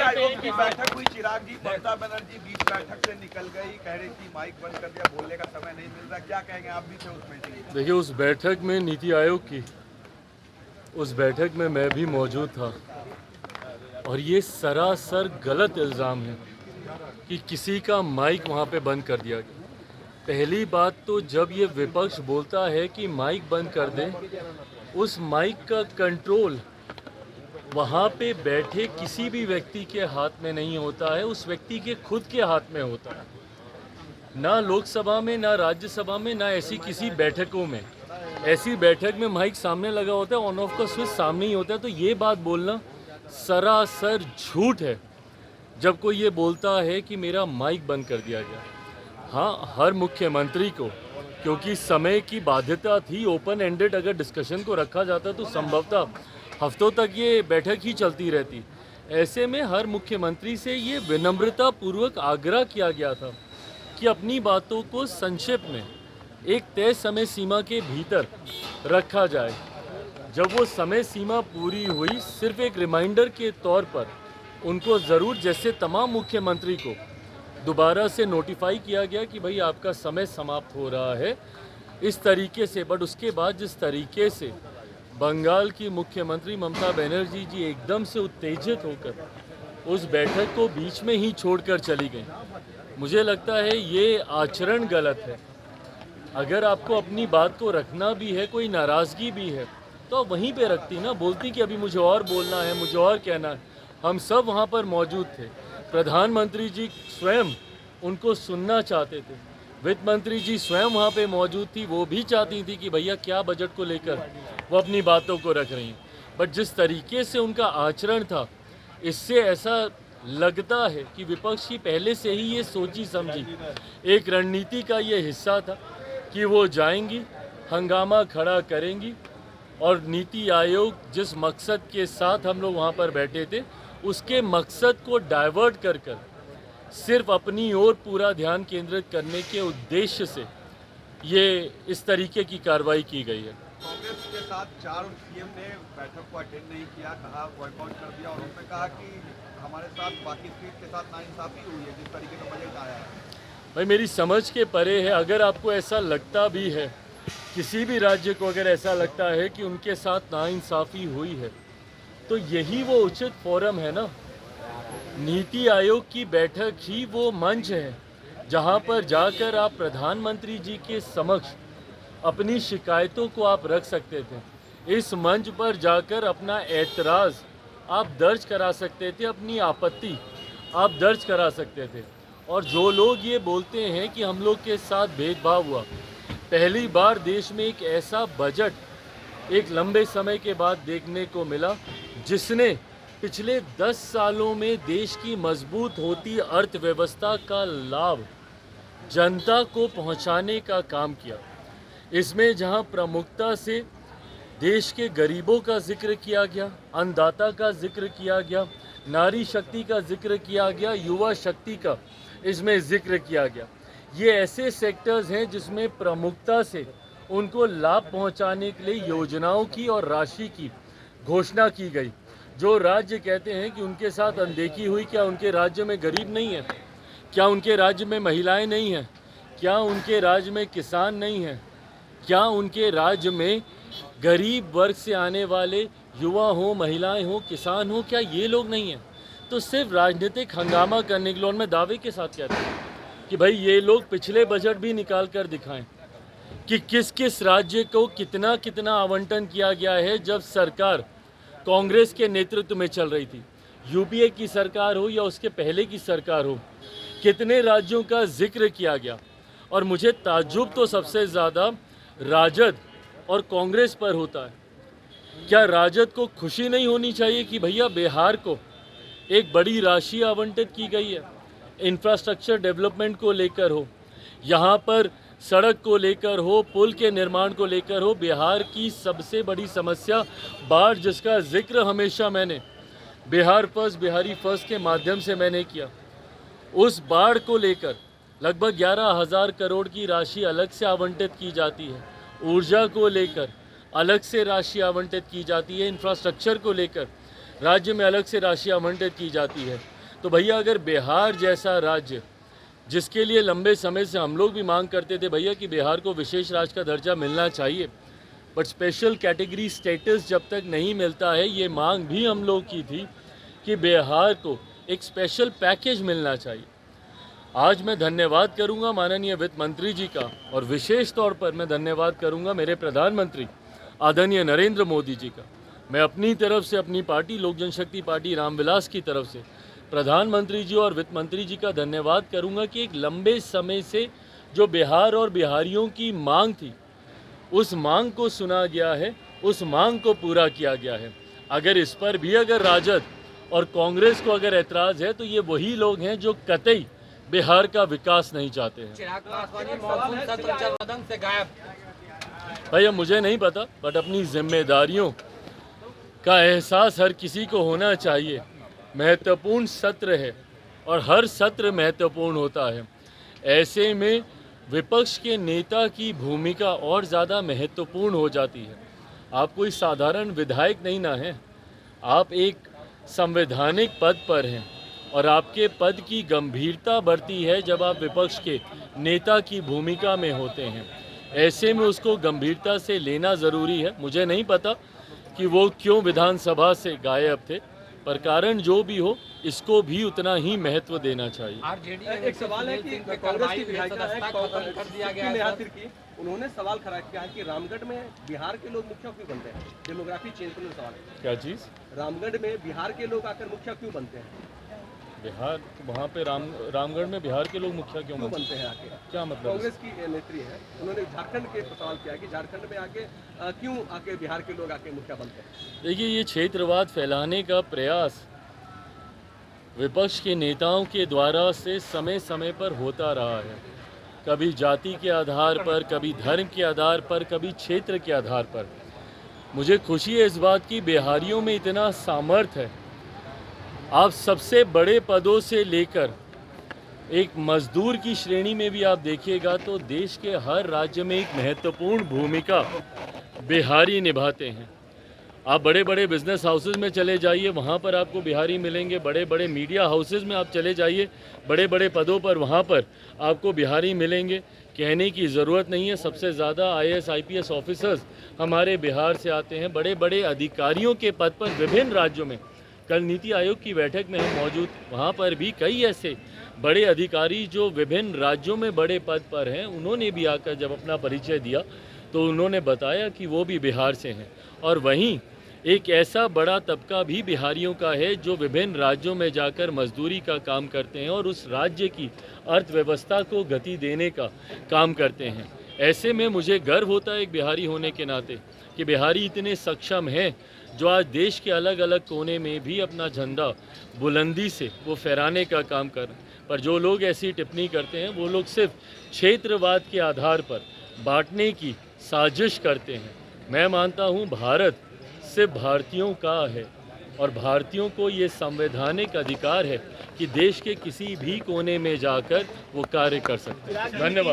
आयोग की बैठक हुई, चिराग जी, ममता बनर्जी बीच बैठक से निकल गई, कह रही थी माइक बंद कर दिया, बोलने का समय नहीं मिल रहा, क्या कहेंगे? आप भी थे उस मीटिंग में। देखिए, उस बैठक में नीति आयोग की उस बैठक में मैं भी मौजूद था और ये सरासर गलत इल्ज़ाम है कि किसी का माइक वहाँ पे बंद कर दिया गया। पहली बात तो जब ये विपक्ष बोलता है कि माइक बंद कर दें, उस माइक का कंट्रोल वहाँ पे बैठे किसी भी व्यक्ति के हाथ में नहीं होता है, उस व्यक्ति के खुद के हाथ में होता है। ना लोकसभा में, ना राज्यसभा में, ना ऐसी किसी बैठकों में। ऐसी बैठक में माइक सामने लगा होता है, ऑन ऑफ का स्विच सामने ही होता है। तो ये बात बोलना सरासर झूठ है जब कोई ये बोलता है कि मेरा माइक बंद कर दिया गया। हाँ, हर मुख्यमंत्री को, क्योंकि समय की बाध्यता थी, ओपन एंडेड अगर डिस्कशन को रखा जाता तो संभवतः हफ्तों तक ये बैठक ही चलती रहती। ऐसे में हर मुख्यमंत्री से ये विनम्रता पूर्वक आग्रह किया गया था कि अपनी बातों को संक्षेप में एक तय समय सीमा के भीतर रखा जाए। जब वो समय सीमा पूरी हुई, सिर्फ एक रिमाइंडर के तौर पर उनको ज़रूर, जैसे तमाम मुख्यमंत्री को दोबारा से नोटिफाई किया गया कि भाई आपका समय समाप्त हो रहा है, इस तरीके से। बट उसके बाद जिस तरीके से बंगाल की मुख्यमंत्री ममता बनर्जी जी एकदम से उत्तेजित होकर उस बैठक को बीच में ही छोड़कर चली गई, मुझे लगता है ये आचरण गलत है। अगर आपको अपनी बात को रखना भी है, कोई नाराज़गी भी है, तो आप वहीं पे रखती ना, बोलती कि अभी मुझे और बोलना है, मुझे और कहना है। हम सब वहाँ पर मौजूद थे। प्रधानमंत्री जी स्वयं उनको सुनना चाहते थे, वित्त मंत्री जी स्वयं वहाँ पे मौजूद थी, वो भी चाहती थी कि भैया क्या बजट को लेकर वो अपनी बातों को रख रही हैं। बट जिस तरीके से उनका आचरण था, इससे ऐसा लगता है कि विपक्ष की पहले से ही ये सोची समझी एक रणनीति का ये हिस्सा था कि वो जाएंगी, हंगामा खड़ा करेंगी और नीति आयोग जिस मकसद के साथ हम लोग वहाँ पर बैठे थे, उसके मकसद को डाइवर्ट कर सिर्फ अपनी ओर पूरा ध्यान केंद्रित करने के उद्देश्य से ये इस तरीके की कार्रवाई की गई है। कांग्रेस के साथ 4 सीएम ने बैठक को अटेंड नहीं किया, कहा बॉयकॉट कर दिया, और उन्होंने कहा कि हमारे साथ बाकी स्टेट के साथ नाइंसाफी हुई है जिस तरीके का बजट आया है। भाई, मेरी समझ के परे है। अगर आपको ऐसा लगता भी है, किसी भी राज्य को अगर ऐसा लगता है कि उनके साथ नाइंसाफ़ी हुई है, तो यही वो उचित फोरम है ना। नीति आयोग की बैठक ही वो मंच है जहां पर जाकर आप प्रधानमंत्री जी के समक्ष अपनी शिकायतों को आप रख सकते थे। इस मंच पर जाकर अपना एतराज़ आप दर्ज करा सकते थे, अपनी आपत्ति आप दर्ज करा सकते थे। और जो लोग ये बोलते हैं कि हम लोग के साथ भेदभाव हुआ, पहली बार देश में एक ऐसा बजट एक लंबे समय के बाद देखने को मिला जिसने पिछले 10 सालों में देश की मजबूत होती अर्थव्यवस्था का लाभ जनता को पहुंचाने का काम किया। इसमें जहां प्रमुखता से देश के गरीबों का जिक्र किया गया, अन्नदाता का जिक्र किया गया, नारी शक्ति का जिक्र किया गया, युवा शक्ति का इसमें जिक्र किया गया। ये ऐसे सेक्टर्स हैं जिसमें प्रमुखता से उनको लाभ पहुंचाने के लिए योजनाओं की और राशि की घोषणा की गई। जो राज्य कहते हैं कि उनके साथ अनदेखी हुई, क्या उनके राज्य में गरीब नहीं है? क्या उनके राज्य में महिलाएं नहीं हैं? क्या उनके राज्य में किसान नहीं हैं? क्या उनके राज्य में गरीब वर्ग से आने वाले युवा हों, महिलाएं हों, किसान हों, क्या ये लोग नहीं हैं? तो सिर्फ राजनीतिक हंगामा करने के लिए, और मैं दावे के साथ कहता हूँ कि भाई ये लोग पिछले बजट भी निकाल कर दिखाएं कि किस किस राज्य को कितना कितना आवंटन किया गया है जब सरकार कांग्रेस के नेतृत्व में चल रही थी। यूपीए की सरकार हो या उसके पहले की सरकार हो, कितने राज्यों का जिक्र किया गया। और मुझे ताज्जुब तो सबसे ज़्यादा राजद और कांग्रेस पर होता है। क्या राजद को खुशी नहीं होनी चाहिए कि भैया बिहार को एक बड़ी राशि आवंटित की गई है, इंफ्रास्ट्रक्चर डेवलपमेंट को लेकर हो, यहाँ पर सड़क को लेकर हो, पुल के निर्माण को लेकर हो। बिहार की सबसे बड़ी समस्या बाढ़, जिसका जिक्र हमेशा मैंने बिहार फर्स्ट, बिहारी फर्स्ट के माध्यम से मैंने किया। उस बाढ़ को लेकर लगभग 11,000 करोड़ की राशि अलग से आवंटित की जाती है। ऊर्जा को लेकर अलग से राशि आवंटित की जाती है। इंफ्रास्ट्रक्चर को लेकर राज्य में अलग से राशि आवंटित की जाती है। तो भैया अगर बिहार जैसा राज्य, जिसके लिए लंबे समय से हम लोग भी मांग करते थे भैया कि बिहार को विशेष राज्य का दर्जा मिलना चाहिए, बट स्पेशल कैटेगरी स्टेटस जब तक नहीं मिलता है, ये मांग भी हम लोग की थी कि बिहार को एक स्पेशल पैकेज मिलना चाहिए। आज मैं धन्यवाद करूंगा माननीय वित्त मंत्री जी का, और विशेष तौर पर मैं धन्यवाद करूंगा मेरे प्रधानमंत्री आदरणीय नरेंद्र मोदी जी का। मैं अपनी तरफ से, अपनी पार्टी लोक जनशक्ति पार्टी रामविलास की तरफ से प्रधानमंत्री जी और वित्त मंत्री जी का धन्यवाद करूंगा कि एक लंबे समय से जो बिहार और बिहारियों की मांग थी, उस मांग को सुना गया है, उस मांग को पूरा किया गया है। अगर इस पर भी अगर राजद और कांग्रेस को अगर ऐतराज़ है, तो ये वही लोग हैं जो कतई बिहार का विकास नहीं चाहते हैं। चिराग पासवान मॉनसून सत्र चरमदंग से गायब। भैया मुझे नहीं पता, बट अपनी जिम्मेदारियों का एहसास हर किसी को होना चाहिए। महत्वपूर्ण सत्र है और हर सत्र महत्वपूर्ण होता है। ऐसे में विपक्ष के नेता की भूमिका और ज़्यादा महत्वपूर्ण हो जाती है। आप कोई साधारण विधायक नहीं ना हैं, आप एक संवैधानिक पद पर हैं, और आपके पद की गंभीरता बढ़ती है जब आप विपक्ष के नेता की भूमिका में होते हैं। ऐसे में उसको गंभीरता से लेना ज़रूरी है। मुझे नहीं पता कि वो क्यों विधानसभा से गायब थे, पर कारण जो भी हो, इसको भी उतना ही महत्व देना चाहिए। एक सवाल है कि कांग्रेस की विधायिका है, कर दिया गया है। उन्होंने सवाल खड़ा किया कि रामगढ़ में बिहार के लोग मुखिया क्यों बनते हैं? डेमोग्राफी चेंज करने का सवाल है। क्या चीज़? रामगढ़ में बिहार के लोग आकर मुखिया क्यों बनते हैं? बिहार, वहाँ पे रामगढ़ में बिहार के लोग मुखिया क्यों बनते हैं आके? क्या मतलब? कांग्रेस की नेत्री है, उन्होंने झारखंड के सवाल किया कि झारखंड में आके क्यों आके बिहार के लोग आके मुखिया बनते हैं? देखिए, ये क्षेत्रवाद फैलाने का प्रयास विपक्ष के नेताओं के द्वारा से समय समय पर होता रहा है। कभी जाति के आधार पर, कभी धर्म के आधार पर, कभी क्षेत्र के आधार पर। मुझे खुशी है इस बात की, बिहारियों में इतना सामर्थ्य है। आप सबसे बड़े पदों से लेकर एक मजदूर की श्रेणी में भी आप देखिएगा तो देश के हर राज्य में एक महत्वपूर्ण भूमिका बिहारी निभाते हैं। आप बड़े बड़े बिजनेस हाउसेज में चले जाइए, वहाँ पर आपको बिहारी मिलेंगे। बड़े बड़े मीडिया हाउसेज में आप चले जाइए, बड़े बड़े पदों पर वहाँ पर आपको बिहारी मिलेंगे। कहने की ज़रूरत नहीं है, सबसे ज़्यादा IAS IPS ऑफिसर्स हमारे बिहार से आते हैं। बड़े बड़े अधिकारियों के पद पर विभिन्न राज्यों में, कल नीति आयोग की बैठक में हम मौजूद, वहाँ पर भी कई ऐसे बड़े अधिकारी जो विभिन्न राज्यों में बड़े पद पर हैं, उन्होंने भी आकर जब अपना परिचय दिया तो उन्होंने बताया कि वो भी बिहार से हैं। और वहीं एक ऐसा बड़ा तबका भी बिहारियों का है जो विभिन्न राज्यों में जाकर मजदूरी का काम करते हैं और उस राज्य की अर्थव्यवस्था को गति देने का काम करते हैं। ऐसे में मुझे गर्व होता है एक बिहारी होने के नाते कि बिहारी इतने सक्षम हैं जो आज देश के अलग अलग कोने में भी अपना झंडा बुलंदी से वो फहराने का काम कर रहे हैं। पर जो लोग ऐसी टिप्पणी करते हैं, वो लोग सिर्फ क्षेत्रवाद के आधार पर बांटने की साजिश करते हैं। मैं मानता हूँ भारत सिर्फ भारतीयों का है और भारतीयों को ये संवैधानिक अधिकार है कि देश के किसी भी कोने में जाकर वो कार्य कर सकते हैं। धन्यवाद।